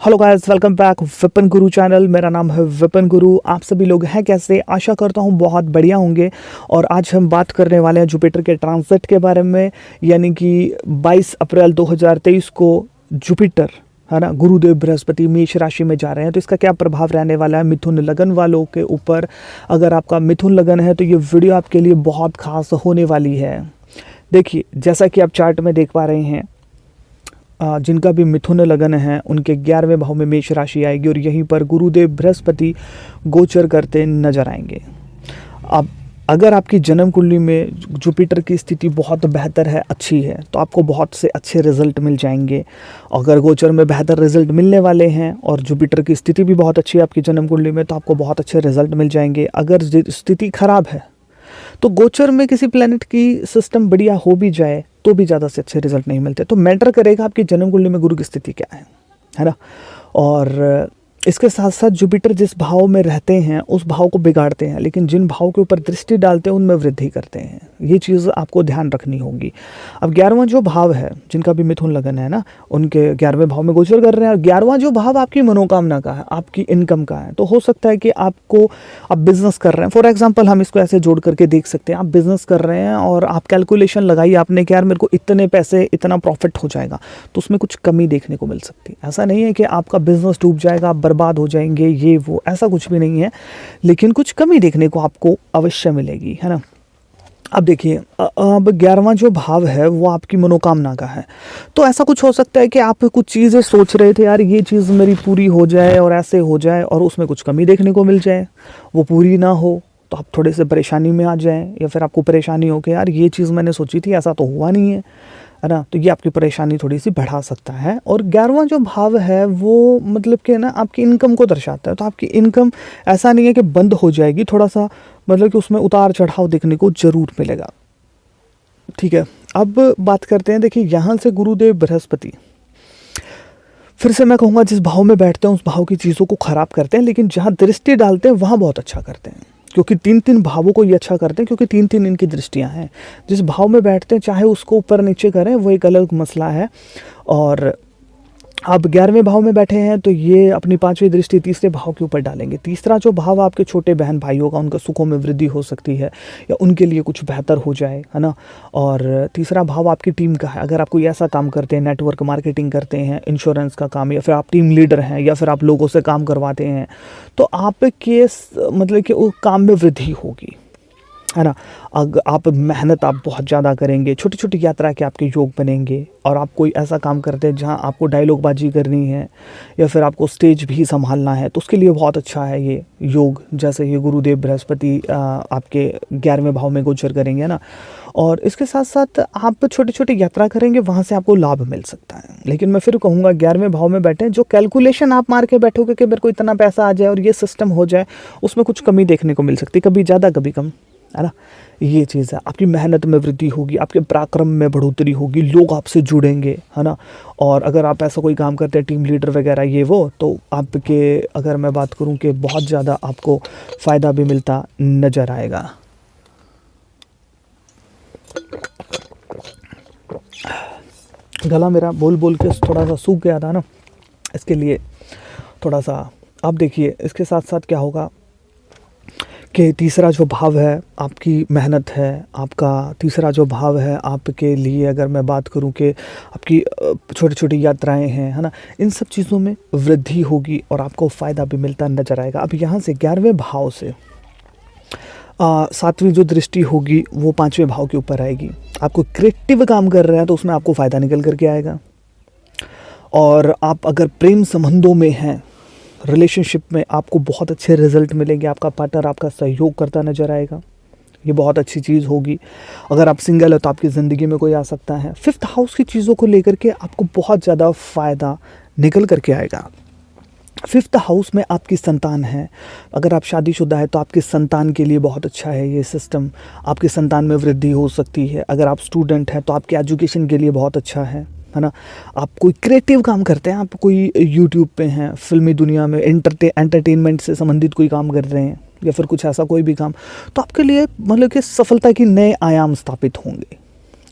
Hello guys, welcome back Vipin गुरु channel. मेरा नाम है विपिन गुरु। आप सभी लोग हैं कैसे? आशा करता हूँ बहुत बढ़िया होंगे। और आज हम बात करने वाले हैं जुपिटर के ट्रांजिट के बारे में, यानी कि 22 अप्रैल 2023 को जुपिटर, है ना, गुरुदेव बृहस्पति मेष राशि में जा रहे हैं। तो इसका क्या प्रभाव रहने वाला है मिथुन लगन वालों के ऊपर। अगर आपका मिथुन लगन है तो ये वीडियो आपके लिए बहुत खास होने वाली है। देखिए, जैसा कि आप चार्ट में देख पा रहे हैं, जिनका भी मिथुन लगन है उनके 11वें भाव में मेष राशि आएगी और यहीं पर गुरुदेव बृहस्पति गोचर करते नजर आएंगे। अब अगर आपकी जन्म कुंडली में जुपिटर की स्थिति बहुत बेहतर है, अच्छी है, तो आपको बहुत से अच्छे रिजल्ट मिल जाएंगे। अगर गोचर में बेहतर रिजल्ट मिलने वाले हैं और जुपिटर की स्थिति भी बहुत अच्छी है आपकी जन्म कुंडली में, तो आपको बहुत अच्छे रिजल्ट मिल जाएंगे। अगर स्थिति खराब है तो गोचर में किसी प्लेनेट की सिस्टम बढ़िया हो भी जाए तो भी ज़्यादा से अच्छे रिजल्ट नहीं मिलते। तो मैटर करेगा आपकी जन्म कुंडली में गुरु की स्थिति क्या है ना। और इसके साथ साथ जुपिटर जिस भाव में रहते हैं उस भाव को बिगाड़ते हैं, लेकिन जिन भाव के ऊपर दृष्टि डालते हैं उनमें वृद्धि करते हैं। ये चीज़ आपको ध्यान रखनी होगी। अब 11वां जो भाव है, जिनका भी मिथुन लगन है ना, उनके 11वें भाव में गोचर कर रहे हैं। और 11वां जो भाव आपकी मनोकामना का है, आपकी इनकम का है। तो हो सकता है कि आप बिजनेस कर रहे हैं, फॉर एग्जाम्पल हम इसको ऐसे जोड़ करके देख सकते हैं। आप बिजनेस कर रहे हैं और आप कैलकुलेशन लगाइए आपने कि यार मेरे को इतने पैसे, इतना प्रॉफिट हो जाएगा, तो उसमें कुछ कमी देखने को मिल सकती है। ऐसा नहीं है कि आपका बिजनेस डूब जाएगा, आप बर्बाद हो जाएंगे, ये वो, ऐसा कुछ भी नहीं है, लेकिन कुछ कमी देखने को आपको अवश्य मिलेगी, है ना। अब देखिए, अब 11वां जो भाव है वो आपकी मनोकामना का है। तो ऐसा कुछ हो सकता है कि आप कुछ चीज़ें सोच रहे थे, यार ये चीज़ मेरी पूरी हो जाए और ऐसे हो जाए, और उसमें कुछ कमी देखने को मिल जाए, वो पूरी ना हो तो आप थोड़े से परेशानी में आ जाएं, या फिर आपको परेशानी हो कि यार ये चीज़ मैंने सोची थी, ऐसा तो हुआ नहीं है ना। तो ये आपकी परेशानी थोड़ी सी बढ़ा सकता है। और 11वां जो भाव है वो मतलब कि ना आपकी इनकम को दर्शाता है। तो आपकी इनकम ऐसा नहीं है कि बंद हो जाएगी, थोड़ा सा मतलब कि उसमें उतार चढ़ाव देखने को जरूर मिलेगा। ठीक है, अब बात करते हैं। देखिए, यहाँ से गुरुदेव बृहस्पति, फिर से मैं कहूँगा, जिस भाव में बैठते हैं उस भाव की चीज़ों को खराब करते हैं, लेकिन जहाँ दृष्टि डालते हैं वहाँ बहुत अच्छा करते हैं। क्योंकि 3-3 भावों को ये अच्छा करते हैं, क्योंकि 3-3 इनकी दृष्टियां हैं। जिस भाव में बैठते हैं, चाहे उसको ऊपर नीचे करें, वो एक अलग मसला है। और अब 11वें भाव में बैठे हैं तो ये अपनी 5वीं दृष्टि तीसरे भाव के ऊपर डालेंगे। तीसरा जो भाव आपके छोटे बहन भाइयों का, उनका सुखों में वृद्धि हो सकती है या उनके लिए कुछ बेहतर हो जाए, है ना। और तीसरा भाव आपकी टीम का है। अगर आप कोई ऐसा काम करते हैं, नेटवर्क मार्केटिंग करते हैं, इंश्योरेंस का काम, या फिर आप टीम लीडर हैं, या फिर आप लोगों से काम करवाते हैं, तो आपके मतलब कि वो काम में वृद्धि होगी, है ना। अगर आप मेहनत आप बहुत ज़्यादा करेंगे, छोटी छोटी यात्रा के आपके योग बनेंगे। और आप कोई ऐसा काम करते हैं जहां आपको डायलॉगबाजी करनी है या फिर आपको स्टेज भी संभालना है, तो उसके लिए बहुत अच्छा है ये योग। जैसे ये गुरुदेव बृहस्पति आपके 11वें भाव में गोचर करेंगे ना। और इसके साथ साथ आप छोटी छोटी यात्रा करेंगे, वहाँ से आपको लाभ मिल सकता है। लेकिन मैं फिर कहूँगा, 11वें भाव में बैठे, जो कैलकुलेशन आप मार के बैठोगे कि मेरे को इतना पैसा आ जाए और ये सिस्टम हो जाए, उसमें कुछ कमी देखने को मिल सकती है, कभी ज़्यादा कभी कम, है ना। ये चीज़ है, आपकी मेहनत में वृद्धि होगी, आपके पराक्रम में बढ़ोतरी होगी, लोग आपसे जुड़ेंगे, है ना। और अगर आप ऐसा कोई काम करते हैं, टीम लीडर वगैरह ये वो, तो आपके, अगर मैं बात करूं कि बहुत ज़्यादा आपको फ़ायदा भी मिलता नज़र आएगा। गला मेरा बोल बोल के थोड़ा सा सूख गया था ना, इसके लिए थोड़ा सा। अब देखिए, इसके साथ साथ क्या होगा कि तीसरा जो भाव है आपकी मेहनत है, आपका तीसरा जो भाव है आपके लिए, अगर मैं बात करूं कि आपकी छोटी छोटी यात्राएं हैं, है ना, इन सब चीज़ों में वृद्धि होगी और आपको फ़ायदा भी मिलता नजर आएगा। अब यहाँ से 11वें भाव से 7वीं जो दृष्टि होगी वो 5वें भाव के ऊपर आएगी। आपको क्रिएटिव काम कर रहे हैं तो उसमें आपको फ़ायदा निकल करके आएगा। और आप अगर प्रेम संबंधों में हैं, रिलेशनशिप में, आपको बहुत अच्छे रिजल्ट मिलेंगे। आपका पार्टनर आपका सहयोग करता नजर आएगा, ये बहुत अच्छी चीज़ होगी। अगर आप सिंगल है तो आपकी ज़िंदगी में कोई आ सकता है। 5th हाउस की चीज़ों को लेकर के आपको बहुत ज़्यादा फ़ायदा निकल करके आएगा। 5th हाउस में आपकी संतान है। अगर आप शादीशुदा है तो आपके संतान के लिए बहुत अच्छा है ये सिस्टम, आपके संतान में वृद्धि हो सकती है। अगर आप स्टूडेंट हैं तो आपके एजुकेशन के लिए बहुत अच्छा है ना। आप कोई क्रिएटिव काम करते हैं, आप कोई यूट्यूब पे हैं, फिल्मी दुनिया में एंटरटेनमेंट से संबंधित कोई काम कर रहे हैं, या फिर कुछ ऐसा कोई भी काम, तो आपके लिए मतलब कि सफलता के नए आयाम स्थापित होंगे।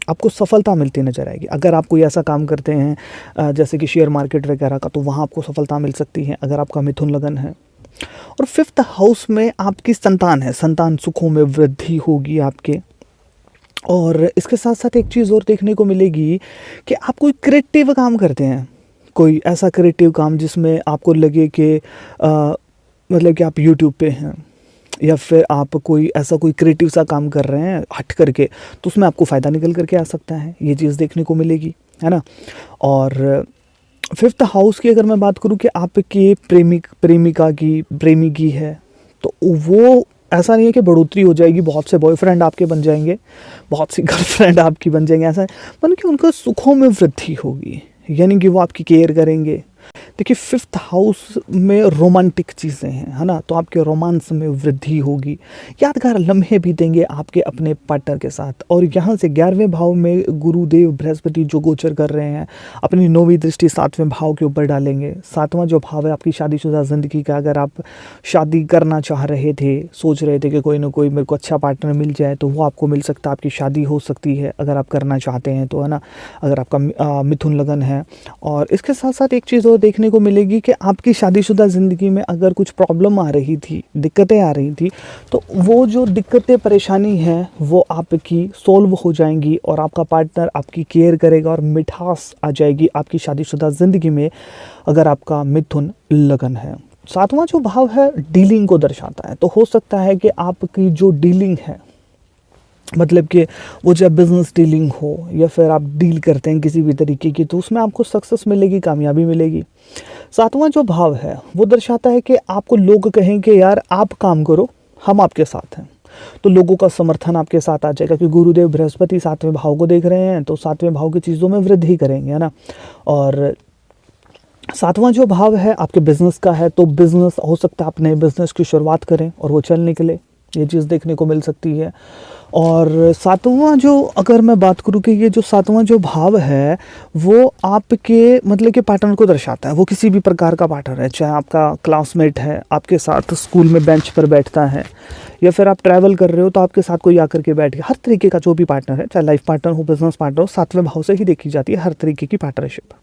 आपको सफलता मिलती नज़र आएगी। अगर आप कोई ऐसा काम करते हैं जैसे कि शेयर मार्केट वगैरह का, तो वहाँ आपको सफलता मिल सकती है अगर आपका मिथुन लगन है। और 5th हाउस में आपकी संतान है, संतान सुखों में वृद्धि होगी आपके। और इसके साथ साथ एक चीज़ और देखने को मिलेगी कि आप कोई क्रिएटिव काम करते हैं, कोई ऐसा क्रिएटिव काम जिसमें आपको लगे कि मतलब कि आप यूट्यूब पे हैं, या फिर आप कोई ऐसा कोई क्रिएटिव सा काम कर रहे हैं हट करके, तो उसमें आपको फ़ायदा निकल करके आ सकता है, ये चीज़ देखने को मिलेगी, है ना। और 5th हाउस की अगर मैं बात करूं कि आपके प्रेमी की है, तो वो ऐसा नहीं है कि बढ़ोतरी हो जाएगी, बहुत से बॉयफ्रेंड आपके बन जाएंगे, बहुत सी गर्लफ्रेंड आपकी बन जाएंगे, ऐसा मतलब कि उनका सुखों में वृद्धि होगी, यानी कि वो आपकी केयर करेंगे। देखिए 5th हाउस में रोमांटिक चीज़ें हैं, है ना, तो आपके रोमांस में वृद्धि होगी, यादगार लम्हे बीतेंगे आपके अपने पार्टनर के साथ। और यहाँ से 11वें भाव में गुरुदेव बृहस्पति जो गोचर कर रहे हैं, अपनी 9वीं दृष्टि 7वें भाव के ऊपर डालेंगे। 7वां जो भाव है आपकी शादीशुदा ज़िंदगी का, अगर आप शादी करना चाह रहे थे, सोच रहे थे कि कोई ना कोई मेरे को अच्छा पार्टनर मिल जाए, तो वो आपको मिल सकता है, आपकी शादी हो सकती है अगर आप करना चाहते हैं तो, है ना, अगर आपका मिथुन लगन है। और इसके साथ साथ एक चीज़ और देखने को मिलेगी कि आपकी शादीशुदा ज़िंदगी में अगर कुछ प्रॉब्लम आ रही थी, दिक्कतें आ रही थी, तो वो जो दिक्कतें परेशानी हैं वो आपकी सॉल्व हो जाएंगी और आपका पार्टनर आपकी केयर करेगा और मिठास आ जाएगी आपकी शादीशुदा ज़िंदगी में अगर आपका मिथुन लगन है। 7वां जो भाव है डीलिंग को दर्शाता है, तो हो सकता है कि आपकी जो डीलिंग है, मतलब कि वो जब बिज़नेस डीलिंग हो या फिर आप डील करते हैं किसी भी तरीके की, तो उसमें आपको सक्सेस मिलेगी, कामयाबी मिलेगी। 7वां जो भाव है वो दर्शाता है कि आपको लोग कहें कि यार आप काम करो, हम आपके साथ हैं, तो लोगों का समर्थन आपके साथ आ जाएगा, क्योंकि गुरुदेव बृहस्पति 7वें भाव को देख रहे हैं, तो 7वें भाव की चीज़ों में वृद्धि करेंगे, है ना। और 7वां जो भाव है आपके बिज़नेस का है, तो बिज़नेस हो सकता है आप नए बिज़नेस की शुरुआत करें और वो चल निकले, ये चीज़ देखने को मिल सकती है। और 7वां जो अगर मैं बात करूँ कि ये जो 7वां जो भाव है वो आपके मतलब कि पार्टनर को दर्शाता है, वो किसी भी प्रकार का पार्टनर है, चाहे आपका क्लासमेट है, आपके साथ स्कूल में बेंच पर बैठता है, या फिर आप ट्रैवल कर रहे हो तो आपके साथ कोई आकर के बैठ गया, हर तरीके का जो भी पार्टनर है, चाहे लाइफ पार्टनर हो, बिजनेस पार्टनर हो, 7वें भाव से ही देखी जाती है हर तरीके की पार्टनरशिप।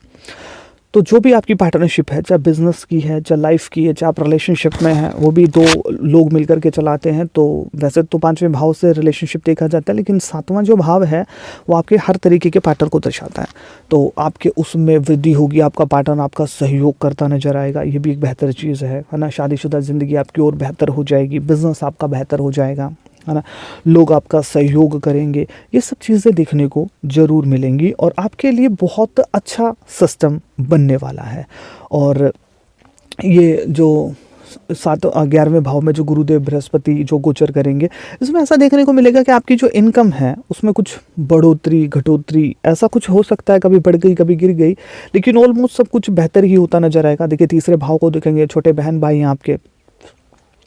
तो जो भी आपकी पार्टनरशिप है, चाहे बिज़नेस की है, चाहे लाइफ की है, चाहे आप रिलेशनशिप में हैं, वो भी 2 लोग मिलकर के चलाते हैं, तो वैसे तो 5वें भाव से रिलेशनशिप देखा जाता है, लेकिन 7वां जो भाव है वो आपके हर तरीके के पार्टनर को दर्शाता है, तो आपके उसमें वृद्धि होगी, आपका पार्टनर आपका सहयोग करता नजर आएगा, ये भी एक बेहतर चीज़ है ना। शादीशुदा ज़िंदगी आपकी और बेहतर हो जाएगी, बिज़नेस आपका बेहतर हो जाएगा, है ना, लोग आपका सहयोग करेंगे, ये सब चीज़ें देखने को ज़रूर मिलेंगी और आपके लिए बहुत अच्छा सिस्टम बनने वाला है। और ये जो 11वें भाव में जो गुरुदेव बृहस्पति जो गोचर करेंगे, इसमें ऐसा देखने को मिलेगा कि आपकी जो इनकम है उसमें कुछ बढ़ोतरी घटोतरी ऐसा कुछ हो सकता है, कभी बढ़ गई कभी गिर गई, लेकिन ऑलमोस्ट सब कुछ बेहतर ही होता नजर आएगा। देखिए 3रे भाव को देखेंगे, छोटे बहन भाई हैं आपके,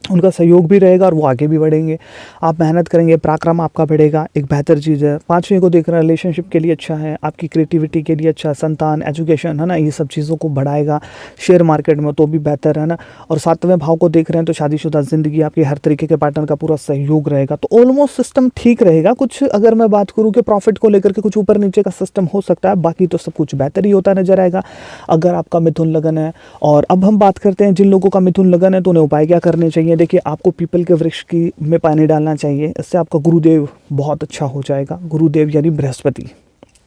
उनका सहयोग भी रहेगा और वो आगे भी बढ़ेंगे, आप मेहनत करेंगे, पराक्रम आपका बढ़ेगा, एक बेहतर चीज़ है। 5वें को देख रहे हैं, रिलेशनशिप के लिए अच्छा है, आपकी क्रिएटिविटी के लिए अच्छा, संतान, एजुकेशन, है ना, ये सब चीज़ों को बढ़ाएगा, शेयर मार्केट में तो भी बेहतर है ना। और 7वें भाव को देख रहे हैं तो शादीशुदा ज़िंदगी आपकी हर तरीके के पार्टनर का पूरा सहयोग रहेगा, तो ऑलमोस्ट सिस्टम ठीक रहेगा। कुछ अगर मैं बात करूँ कि प्रॉफिट को लेकर के कुछ ऊपर नीचे का सिस्टम हो सकता है, बाकी तो सब कुछ बेहतर ही होता नजर आएगा अगर आपका मिथुन लगन है। और अब हम बात करते हैं जिन लोगों का मिथुन लगन है तो उन्हें उपाय क्या करने चाहिए। देखिए आपको पीपल के वृक्ष की में पानी डालना चाहिए, इससे आपका गुरुदेव बहुत अच्छा हो जाएगा, गुरुदेव यानी बृहस्पति,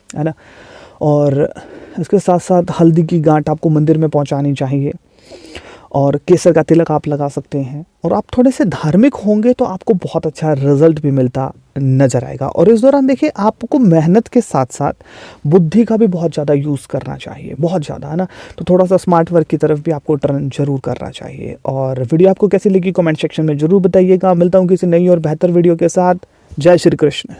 है ना। और इसके साथ साथ हल्दी की गांठ आपको मंदिर में पहुंचानी चाहिए और केसर का तिलक आप लगा सकते हैं। और आप थोड़े से धार्मिक होंगे तो आपको बहुत अच्छा रिजल्ट भी मिलता नज़र आएगा। और इस दौरान देखिए आपको मेहनत के साथ साथ बुद्धि का भी बहुत ज़्यादा यूज़ करना चाहिए, बहुत ज़्यादा, है ना। तो थोड़ा सा स्मार्ट वर्क की तरफ भी आपको टर्न जरूर करना चाहिए। और वीडियो आपको कैसी लगी कमेंट सेक्शन में ज़रूर बताइएगा। मिलता हूँ किसी नई और बेहतर वीडियो के साथ। जय श्री कृष्ण।